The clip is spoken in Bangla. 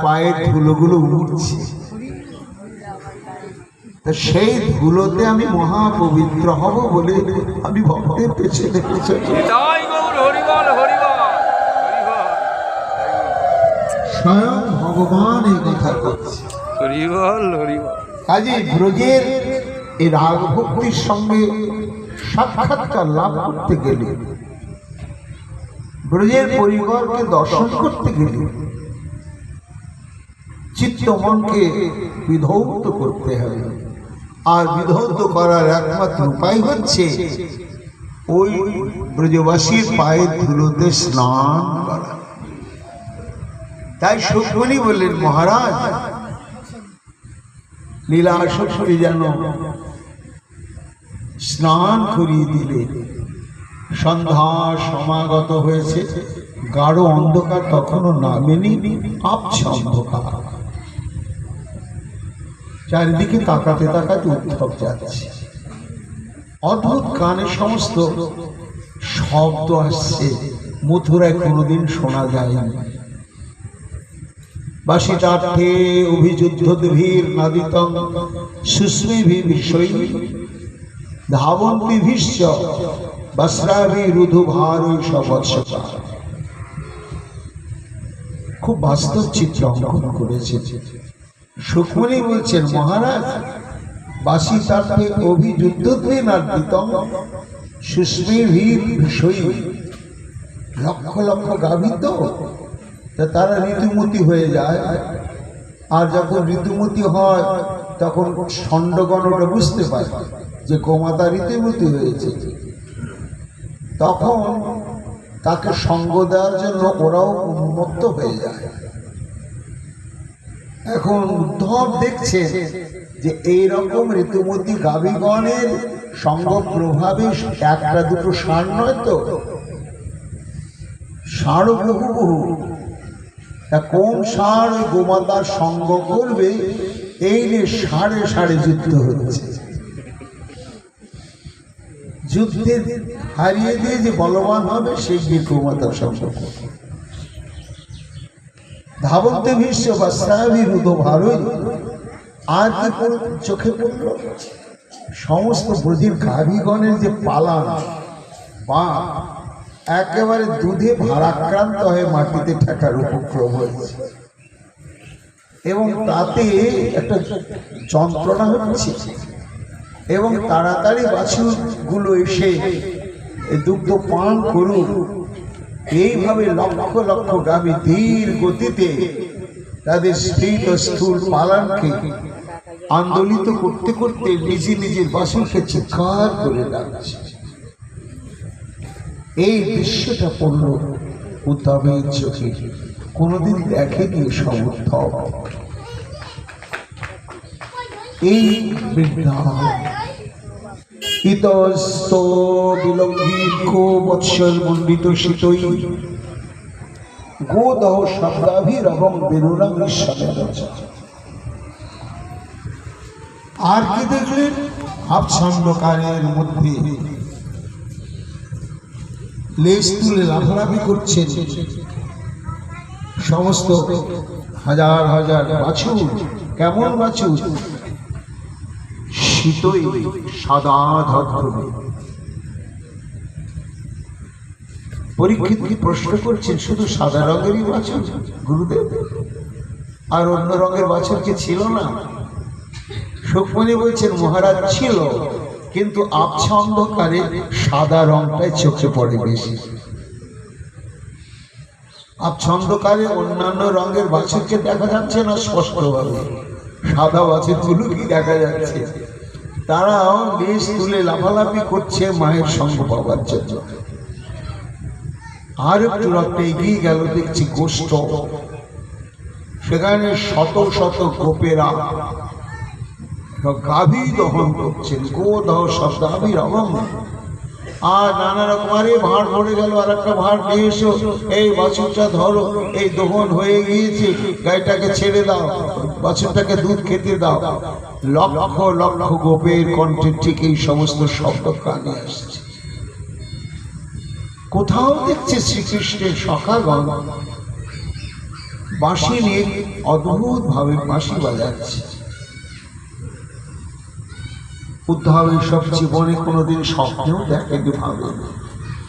পায়ের ধুলোগুলো উঠছে, তা সেই ধুলোতে আমি মহাপবিত্র হব বলে আমি ভক্তের পেছনে স্বয়ং ভগবান এই কথা করছে। কাজে ব্রজের এই রাগ ভক্তির সঙ্গে সাক্ষাৎকার লাভ করতে গেলে, ব্রজের পরিবারকে দর্শন করতে গেলে চিত্ত মনকে বিধৌত করতে হবে। আর বিধৌত করার একমাত্র উপায় হচ্ছে ওই ব্রজবাসীর পায়ের ধুলোতে স্নান করা। তাই সুখমণি বললেন, মহারাজ লীলা শক্তি যেন স্নান করিয়ে দিলে। সন্ধ্যা সমাগত হয়েছে, গাঢ় অন্ধকার তখনও নামেনি, আবছা অন্ধকার। চারিদিকে তাকাতে তাকাতে উদ্ধব যাচ্ছে, অদ্ভুত কানে সমস্ত শব্দ আসছে, মথুরায় কোনোদিন শোনা যায়নি। বাসিতার্থে অভিযুদ্ধ ধীর নাদিতং সুস্মিভি বিষয়ী ধাবন্তি ভীষ্ম বস্রাভি রুধু ভারী সবৎসকা। খুব বাস্তব চিত্র অঙ্কন করেছে। সুখমণি বলছেন, মহারাজ বাসিতার্থে অভিযুদ্ধ নাদিতং সুস্মিভি বিষয়ী, লক্ষ লক্ষ গাভী তো, তারা ঋতুমতি হয়ে যায়। আর যখন ঋতুমতি হয় তখন ষণ্ডগণ ওটা বুঝতে পারে যে গোমাতা ঋতুমতি হয়েছে, তখন তাকে সঙ্গ দেওয়ার জন্য ওরাও উন্মত্ত হয়ে যায়। এখন উদ্ধব দেখছে যে এইরকম ঋতুমতি গাভীগণের সঙ্গ প্রভাবে একটা দুটো ষাঁড় নয় তো, ষাঁড়ও বহু বহু। কোন ষাঁড় গোমাতার সঙ্গ করবে এই নিয়ে ষাঁড়ে ষাঁড়ে যুদ্ধ হচ্ছে। যুদ্ধে হারিয়ে দিয়ে যে বলবান হবে সেই গিয়ে গোমাতার সঙ্গ করবে। ধাবন্তে ভীষ্ম বস্রাভি রুধো ভারী। আর কি চোখে পড়ল, সমস্ত ব্রজের গাভীগণের যে পালান বা একেবারে দুধে ভারাক্রান্ত হয়ে মাটিতে ঠেকার উপক্রম হয়েছে, এবং তাতে একটা যন্ত্রণা হচ্ছে। এবং তাড়াতাড়ি বাছুরগুলো এসে দুগ্ধ পান করুক, এইভাবে লক্ষ লক্ষ গাভী ধীর গতিতে তাদের স্ফীত স্থূল পালানকে আন্দোলিত করতে করতে নিজে নিজের বাছুরকে চিৎকার করে ডাকছে। এই দৃশ্যটা পড়ল উদ্ধবের চোখে, কোনোদিন দেখেনি সব উদ্ধব। এই ইতস্ত বিলম্বিত গো বৎসর মণ্ডিত শীতই গোদহ শব্দাভির এবং বেরুরামের সাথে। আর কি দেখলেন, আবছন্নকারের মধ্যে লেজ তুলে লাফালাফি করছেন সমস্ত হাজার হাজার বাছুর। কেমন বাছুর? শীতই সাদা ধবধবে। পরীক্ষিত কি প্রশ্ন করছেন, শুধু সাদা রঙেরই বাছুর গুরুদেব, আর অন্য রঙের বাছুর কি ছিল না? সুখমণি বলছেন, মহারাজ ছিল, কিন্তু আবছা অন্ধকারে সাদা রংটাই চোখে পড়ে বেশি। আবছা অন্ধকারে অন্যান্য রঙের বাছুরকে দেখা যাচ্ছে না স্পষ্টভাবে, সাদা বাছুরগুলো কি দেখা যাচ্ছে। তারাও লেজ তুলে লাফালাফি করছে মায়ের সঙ্গ পাওয়ার জন্য। আর একটু রক্ত এগিয়ে গেল, দেখছি গোষ্ঠ, সেখানে শত শত গোপেরা গাভী দহন করছেন। গোদহ শব্দাভির এবং, আর নানা রকম, আরে ভাঁড় পড়ে গেল, আর একটা ভাঁড় নিয়ে এসো, এই বাছুরটা ধরো, এই দহন হয়ে গিয়েছে, গাইটাকে ছেড়ে দাও, বাছুরটাকে দুধ খেতে দাও। লক্ষ লক্ষ গোপের কণ্ঠে ঠিক এই সমস্ত শব্দ কানে আসছে। কোথাও দেখছে শ্রীকৃষ্ণের সখাগণ বাঁশি নিয়ে অদ্ভুত ভাবে বাঁশি বাজাচ্ছে। উদ্ধব এইসব জীবনে কোনোদিন স্বপ্নেও দেখেনি, ভাবেনি।